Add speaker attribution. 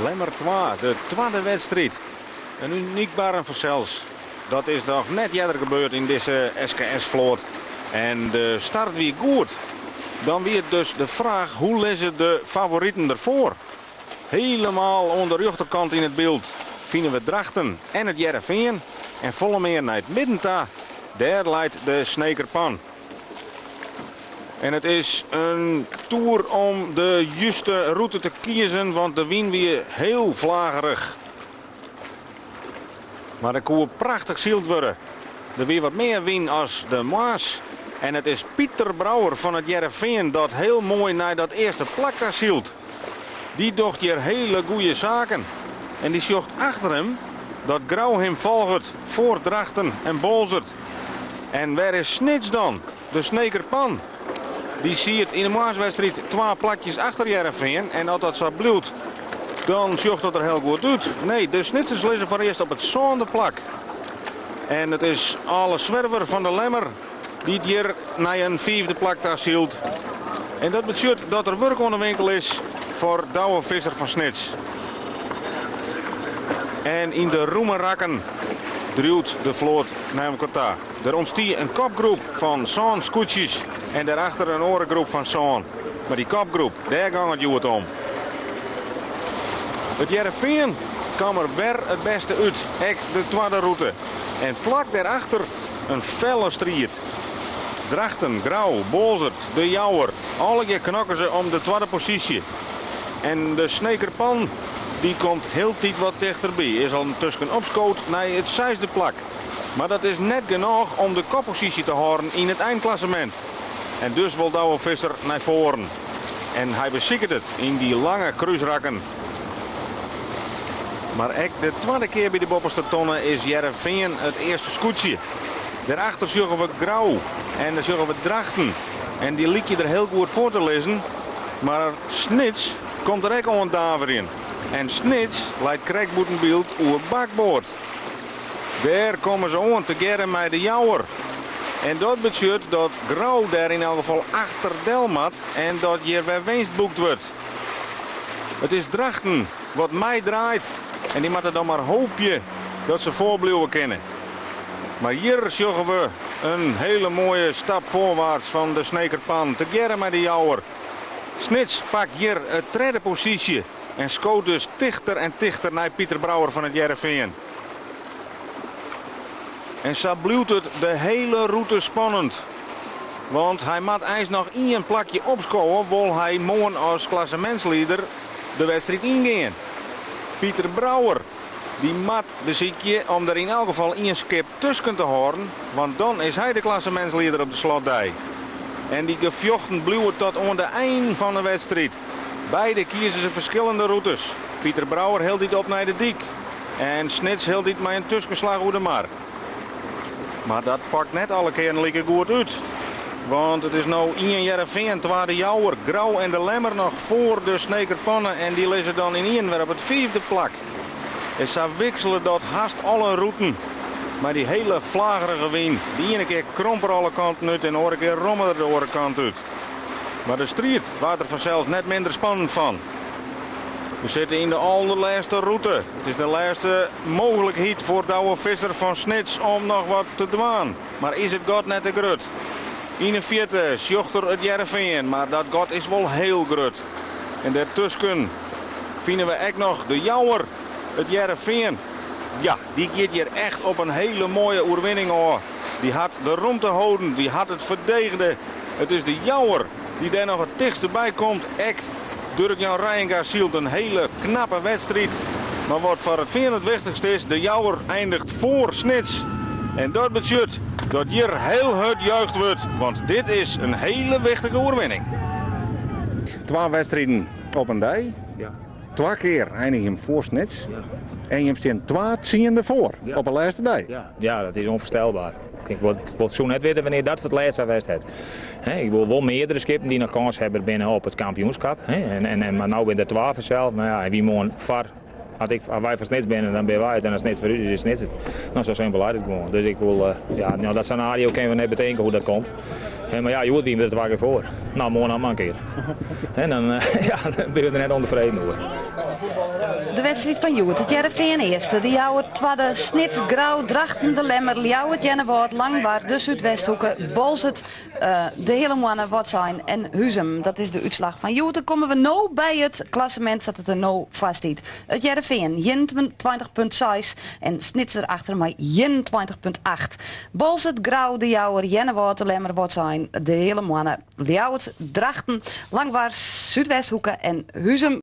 Speaker 1: Lemmer 2, de tweede wedstrijd. Een uniek barren voor zelfs. Dat is nog net eerder gebeurd in deze SKS-vloot. En de start weer goed. Dan weer dus de vraag, hoe lezen de favorieten ervoor? Helemaal onder de rechterkant in het beeld vinden we Drachten en het Jereveen. En volle meer naar het middenta. Daar leidt de Snekerpan. En het is een toer om de juiste route te kiezen, want de wind weer heel vlagerig. Maar de koer prachtig zield worden. Er weer wat meer wind als de Maas. En het is Pieter Brouwer van het Jereveen dat heel mooi naar dat eerste plak daar zielt. Die docht hier hele goede zaken. En die zocht achter hem dat Grauw hem volgt voor Drachten en Bolzert. En waar is Snits dan? De Snekerpan. Die ziet in de Maaswedstrijd 2 plakjes achter Jereveen. En als dat zo bloedt, dan zocht dat er heel goed uit. Nee, de Snitsers lezen voor eerst op het zonde plak. En het is alle zwerver van de Lemmer die hier naar een 4e plak daar zielt. En dat betekent dat er werk onder de winkel is voor Douwe Visser van Snits. En in de Roemerakken duwt de vloot naar elkaar. Er ontstaat een kopgroep van zo'n scootjes en daarachter een orengroep van zo'n. Maar die kopgroep, daar gaat het goed om. Het Jereveen kwam er weer het beste uit, echt de tweede route. En vlak daarachter een felle strijd. Drachten, Grauw, Bolzert, de Jouwer, alle keer knokken ze om de tweede positie. En de Snekerpan die komt heel tijd wat dichterbij. Is al tussen opscoot naar het 6e plak. Maar dat is net genoeg om de koppositie te houden in het eindklassement. En dus wil Douwe Visser naar voren. En hij beziekert het in die lange kruisrakken. Maar ook de tweede keer bij de bopperste tonnen is Jereveen het eerste scootje. Daarachter zullen we Grauw en dan zullen we Drachten. En die liet je er heel goed voor te lezen. Maar Snits komt er ook al een daver in. En Snits leidt Krekboetenbeeld over het bakboord. Daar komen ze aan together met de Jouwer. En dat betekent dat Grauw daar in elk geval achter Delmat en dat hier weer winst boekt wordt. Het is Drachten wat mij draait. En die moeten dan maar hoopje dat ze voorblijven kennen. Maar hier zullen we een hele mooie stap voorwaarts van de Snekerpan. Together met de Jouwer. Snits pakt hier het 3e positie. En scoot dus dichter en dichter naar Pieter Brouwer van het Jereveen. En zo blijft het de hele route spannend. Want hij moet eens nog 1 plakje opscoren, wil hij morgen als klassementsleider de wedstrijd ingaan. Pieter Brouwer die moet beziekje om er in elk geval 1 skip tussen te houden, want dan is hij de klassementsleider op de slotdij. En die gevochten blijven tot aan de eind van de wedstrijd. Beide kiezen ze verschillende routes. Pieter Brouwer hield dit op naar de dik. En Snits hield dit met een tussenslag hoe de maar. Maar dat pakt net alle keer een goed uit. Want het is nou 1 Jereveen, 2 de Jouwer, Grauw en de Lemmer nog voor de Snekerpannen. En die lezen dan in 1 weer op het 4e plak. En ze wisselen dat haast alle routen. Maar die hele vlagerige wind, die ene keer kromper alle kanten uit en de andere keer rommelen de andere kant uit. Maar de strijd wordt er vanzelfs net minder spannend van. We zitten in de allerlaatste route. Het is de laatste mogelijkheid voor Douwe Visser van Snits om nog wat te doen. Maar is het God net te grut? 41 zochter het Jereveen, maar dat God is wel heel grut. En daartussen vinden we ook nog de Jouwer, het Jereveen. Ja, die gaat hier echt op een hele mooie oerwinning hoor. Die had de ruimte houden, die had het verdedigde. Het is de Jouwer die daar nog het dichtst bij komt. Dirk-Jan Rijenga zielt een hele knappe wedstrijd. Maar wat voor het vierde het wichtigste is, de Jouwer eindigt voor Snits. En dat betekent dat hier heel hard juicht wordt. Want dit is een hele wichtige overwinning. 2 wedstrijden op een dag.
Speaker 2: Ja.
Speaker 1: 2 keer eindig je hem voor Snits.
Speaker 2: Ja.
Speaker 1: En je hebt 2 ziende voor op een laatste dag.
Speaker 2: Ja, dat is onvoorstelbaar. Ik wil zo net weten wanneer dat voor het laatste geweest is. Ik wil wel meerdere skippen die nog kans hebben binnen op het kampioenschap. Maar nu ben er 12 zelf. Maar ja, wie moet var. Als wij van Snits binnen, dan ben wij het. En als Snits voor u is Snits het. Nou, zo simpel is het gewoon. Dus ik wil, dat scenario kunnen we net betekenen hoe dat komt. Maar ja, je wordt weer er 2 keer voor. Nou, morgen nog maar een keer. En dan ben je er net ontevreden over.
Speaker 3: De wedstrijd van Joet, het Jereveen eerste. Die jouwt tweede Snits, Grauw, Drachten, de Lemmer, Ljouwert, Jennewoord, Langwaard, de Zuidwesthoeken, Bolzet, de hele mannen wat zijn en Huzum. Dat is de uitslag van Joet. Dan komen we nou bij het klassement dat het er nou vast zit. Het Jereveen 21,6 en Snits erachter maar 21,8. Bolzet, Grauw, de Jouwer, Jennewoord, de Lemmer wat zijn de hele mannen. Ljouwert, Drachten, Langwaard, Zuidwesthoeken en Huzum.